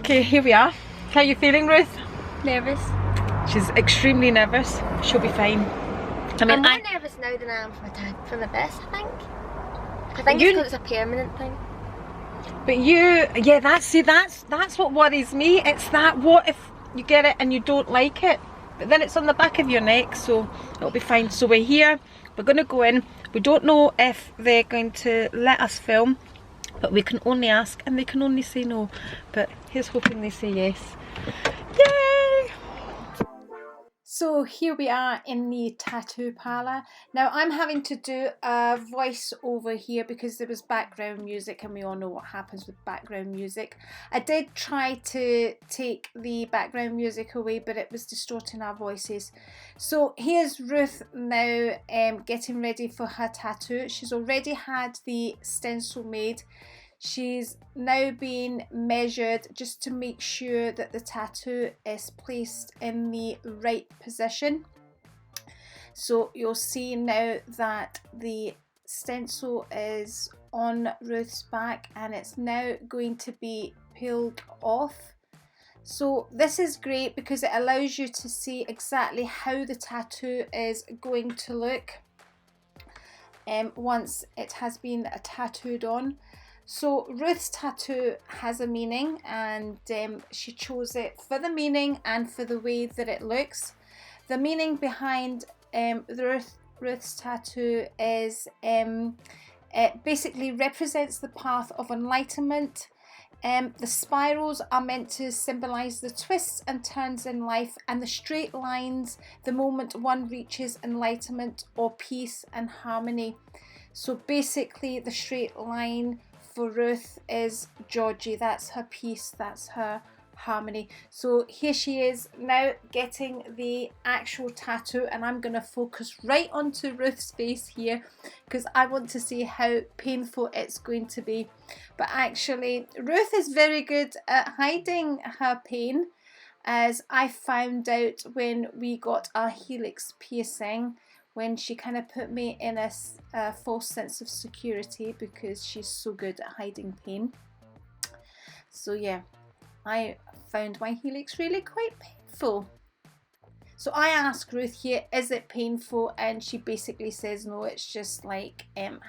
Okay, here we are. How are you feeling, Ruth? Nervous. She's extremely nervous. She'll be fine. I'm more nervous now than I am from the best, I think. I think it's because it's a permanent thing. But yeah, that's what worries me. It's that, what if you get it and you don't like it? But then it's on the back of your neck, so it'll be fine. So we're here, we're going to go in. We don't know if they're going to let us film, but we can only ask and they can only say no. But here's hoping they say yes. Yay! So here we are in the tattoo parlour. Now I'm having to do a voice over here because there was background music, and we all know what happens with background music. I did try to take the background music away, but it was distorting our voices. So here's Ruth now getting ready for her tattoo. She's already had the stencil made. She's now being measured just to make sure that the tattoo is placed in the right position. So you'll see now that the stencil is on Ruth's back and it's now going to be peeled off. So this is great because it allows you to see exactly how the tattoo is going to look once it has been tattooed on. So Ruth's tattoo has a meaning, and she chose it for the meaning and for the way that it looks. The meaning behind Ruth's tattoo is it basically represents the path of enlightenment. The spirals are meant to symbolise the twists and turns in life, and the straight lines, the moment one reaches enlightenment or peace and harmony. So basically the straight line for Ruth is Georgie. That's her peace, that's her harmony. So here she is now getting the actual tattoo, and I'm going to focus right onto Ruth's face here because I want to see how painful it's going to be. But actually Ruth is very good at hiding her pain, as I found out when we got our helix piercing, when she kind of put me in a false sense of security because she's so good at hiding pain. So yeah, I found my helix really quite painful. So I asked Ruth here, is it painful? And she basically says no, it's just like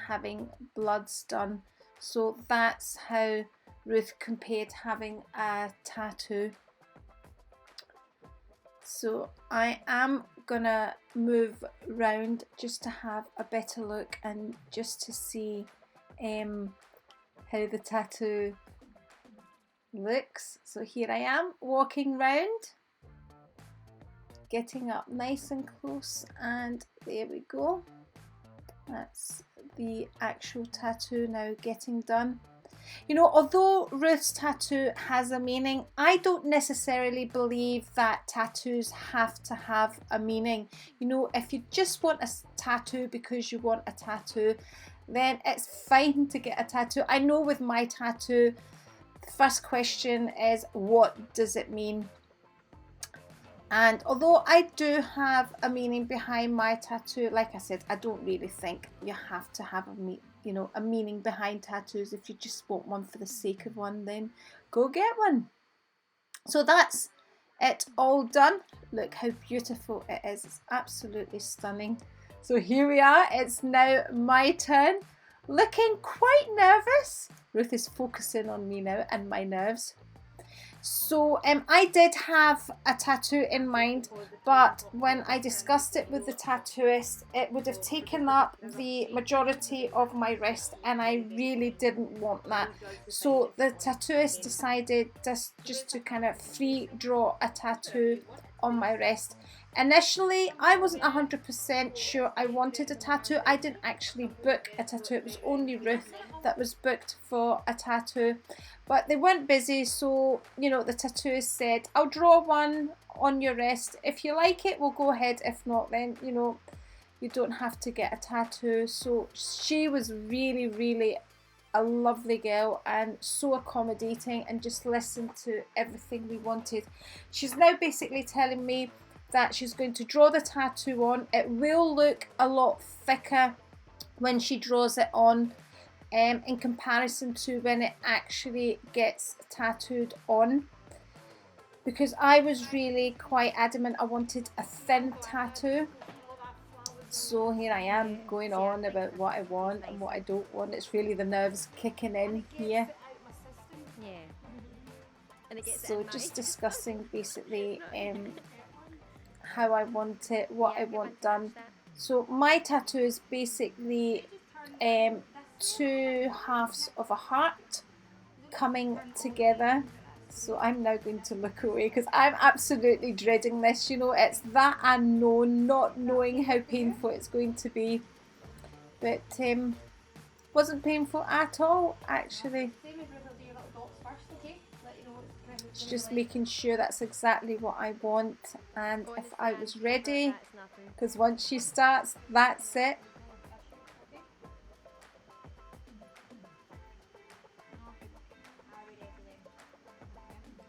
having bloods done. So that's how Ruth compared having a tattoo. So I am gonna move round just to have a better look and just to see how the tattoo looks. So here I am walking round, getting up nice and close, and there we go. That's the actual tattoo now getting done. You know, although Ruth's tattoo has a meaning, I don't necessarily believe that tattoos have to have a meaning. You know, if you just want a tattoo because you want a tattoo, then it's fine to get a tattoo. I know with my tattoo, the first question is, what does it mean? And although I do have a meaning behind my tattoo, like I said, I don't really think you have to have a meaning behind tattoos. If you just want one for the sake of one, then go get one. So that's it all done. Look how beautiful it is. It's absolutely stunning. So here we are. It's now my turn. Looking quite nervous. Ruth is focusing on me now and my nerves. So I did have a tattoo in mind, but when I discussed it with the tattooist, it would have taken up the majority of my wrist, and I really didn't want that. So the tattooist decided just to kind of free draw a tattoo on my wrist. Initially, I wasn't 100% sure I wanted a tattoo. I didn't actually book a tattoo. It was only Ruth that was booked for a tattoo. But they weren't busy, so, you know, the tattooist said, I'll draw one on your wrist. If you like it, we'll go ahead. If not, then, you know, you don't have to get a tattoo. So she was really, really a lovely girl and so accommodating and just listened to everything we wanted. She's now basically telling me that she's going to draw the tattoo on. It will look a lot thicker when she draws it on in comparison to when it actually gets tattooed on. because I was really quite adamant I wanted a thin tattoo. So here I am going on about what I want and what I don't want. It's really the nerves kicking in here. So just discussing basically how I want it, what I want done. So my tattoo is basically 2 halves of a heart coming together. So I'm now going to look away because I'm absolutely dreading this. You know, it's that unknown, not knowing how painful it's going to be. But wasn't painful at all, actually. It's just making sure that's exactly what I want, and if I was ready, because once she starts, that's it.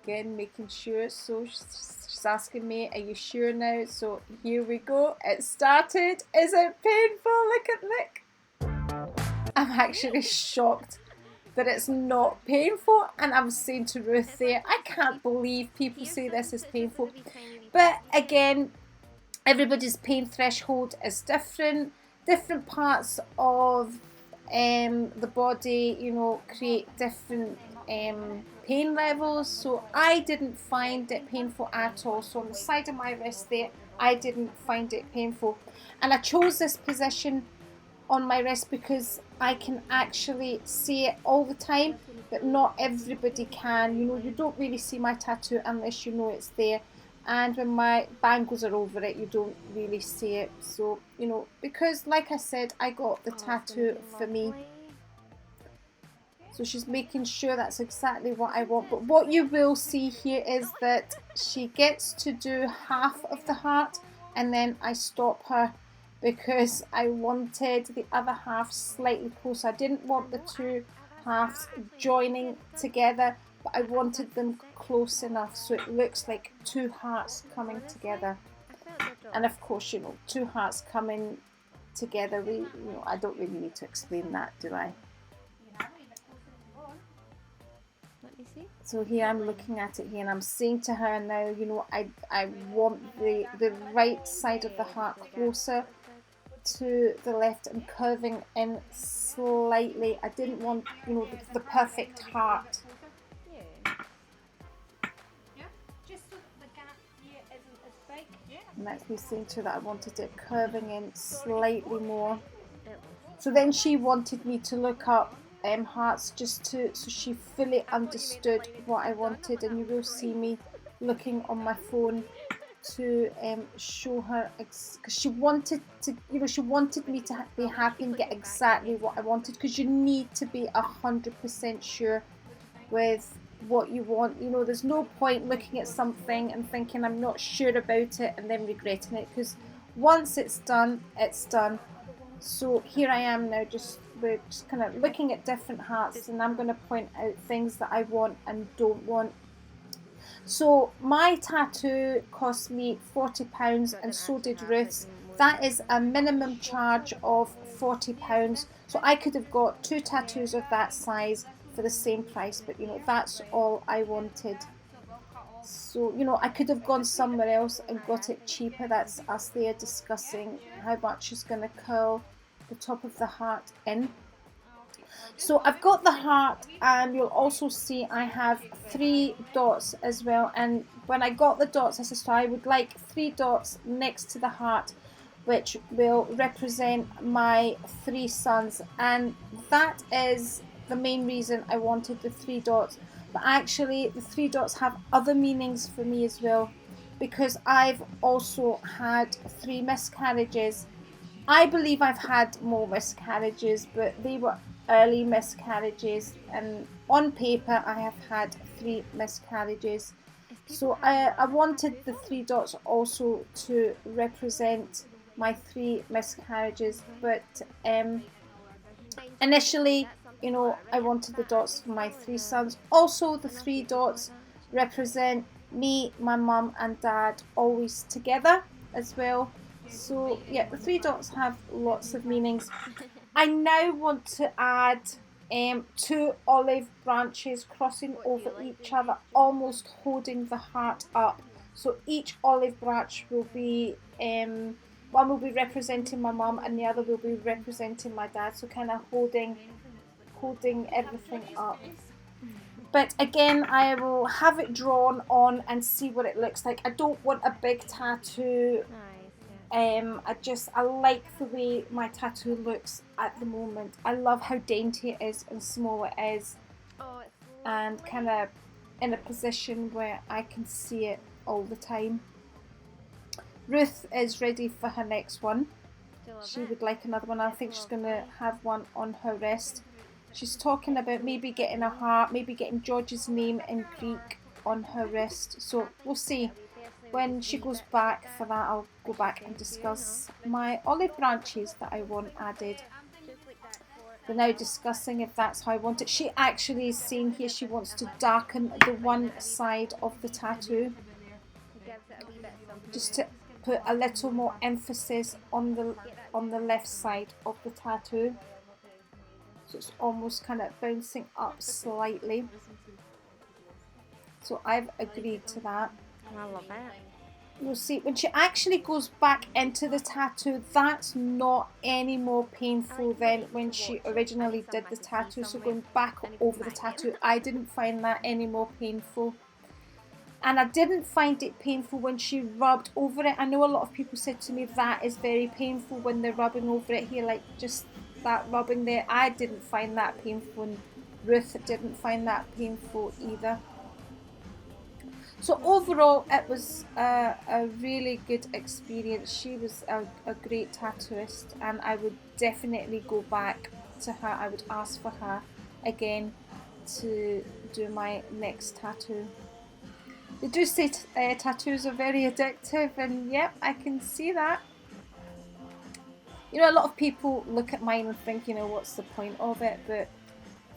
Again, making sure. So she's asking me, are you sure now? So here we go. It started. Is it painful? Look. I'm actually shocked that it's not painful, and I was saying to Ruth there, I can't believe people say this is painful. But again, everybody's pain threshold is different. Different parts of the body, you know, create different pain levels. So I didn't find it painful at all. So on the side of my wrist there, I didn't find it painful, and I chose this position on my wrist because I can actually see it all the time, but not everybody can. You know, you don't really see my tattoo unless you know it's there, and when my bangles are over it, you don't really see it. So, you know, because like I said, I got the tattoo for me. So she's making sure that's exactly what I want. But what you will see here is that she gets to do half of the heart, and then I stop her because I wanted the other half slightly closer. I didn't want the 2 halves joining together, but I wanted them close enough so it looks like 2 hearts coming together. And of course, you know, 2 hearts coming together, I don't really need to explain that, do I? So here I'm looking at it here, and I'm saying to her now, you know, I want the right side of the heart closer to the left and curving in slightly. I didn't want, you know, the perfect heart. And that's me saying to her that I wanted it curving in slightly more. So then she wanted me to look up hearts just so she fully understood what I wanted, and you will see me looking on my phone to show her, because she wanted to, you know, she wanted me to be happy and get exactly what I wanted, because you need to be 100% sure with what you want. You know, there's no point looking at something and thinking I'm not sure about it and then regretting it, because once it's done, it's done. So here I am now, we're just kind of looking at different hearts, and I'm going to point out things that I want and don't want. So my tattoo cost me £40, and so did Ruth's. That is a minimum charge of £40. So I could have got 2 tattoos of that size for the same price, but you know, that's all I wanted. So, you know, I could have gone somewhere else and got it cheaper. That's us there discussing how much is going to curl the top of the heart in. So I've got the heart, and you'll also see I have 3 dots as well. And when I got the dots, I said, so I would like 3 dots next to the heart, which will represent my 3 sons. And that is the main reason I wanted the 3 dots. But actually, the 3 dots have other meanings for me as well, because I've also had 3 miscarriages. I believe I've had more miscarriages, but they were early miscarriages, and on paper I have had 3 miscarriages. So I wanted the 3 dots also to represent my 3 miscarriages, but initially, you know, I wanted the dots for my 3 sons. Also, the 3 dots represent me, my mum and dad always together as well. So yeah, the 3 dots have lots of meanings. I now want to add two olive branches crossing over each other, almost holding the heart up. So each olive branch will be, one will be representing my mum and the other will be representing my dad. So kind of holding everything up. But again, I will have it drawn on and see what it looks like. I don't want a big tattoo. I like the way my tattoo looks at the moment. I love how dainty it is and small it is, and kind of in a position where I can see it all the time. Ruth is ready for her next one. She would like another one. I think she's going to have one on her wrist. She's talking about maybe getting a heart, maybe getting George's name in Greek on her wrist. So we'll see. When she goes back for that, I'll go back and discuss my olive branches that I want added. We're now discussing if that's how I want it. She actually is saying here she wants to darken the one side of the tattoo, just to put a little more emphasis on the left side of the tattoo. So it's almost kind of bouncing up slightly. So I've agreed to that. I love it. You'll see when she actually goes back into the tattoo, that's not any more painful than when she originally did the tattoo. So going back over the tattoo, I didn't find that any more painful. And I didn't find it painful when she rubbed over it. I know a lot of people said to me that is very painful when they're rubbing over it here, like just that rubbing there. I didn't find that painful, and Ruth didn't find that painful either. So overall, it was a really good experience. She was a great tattooist, and I would definitely go back to her. I would ask for her again to do my next tattoo. They do say tattoos are very addictive, and yep, I can see that. You know, a lot of people look at mine and think, you know, what's the point of it? But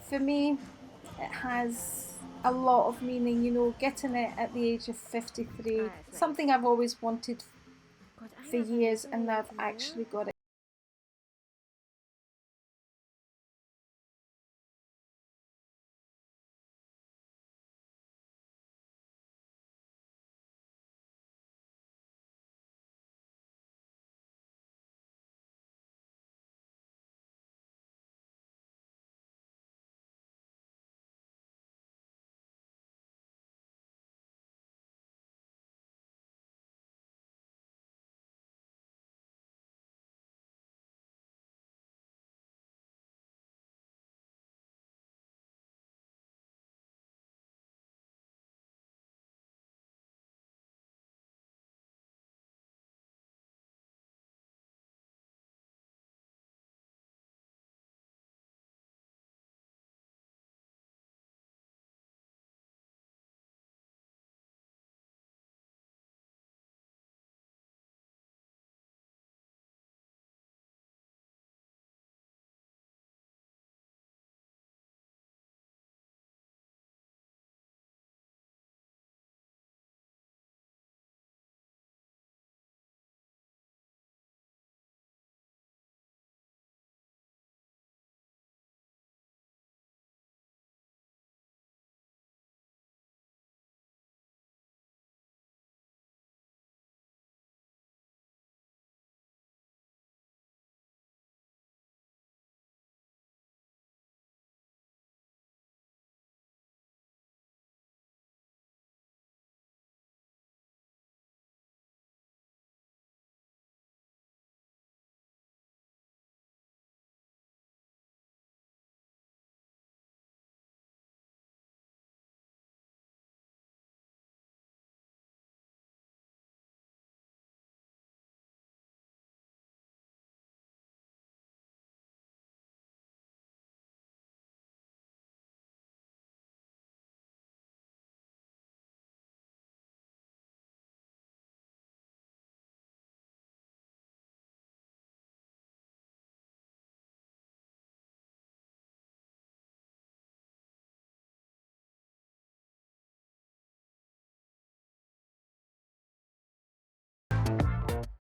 for me, it has a lot of meaning. You know, getting it at the age of 53, something I've always wanted for years, and I've actually got it.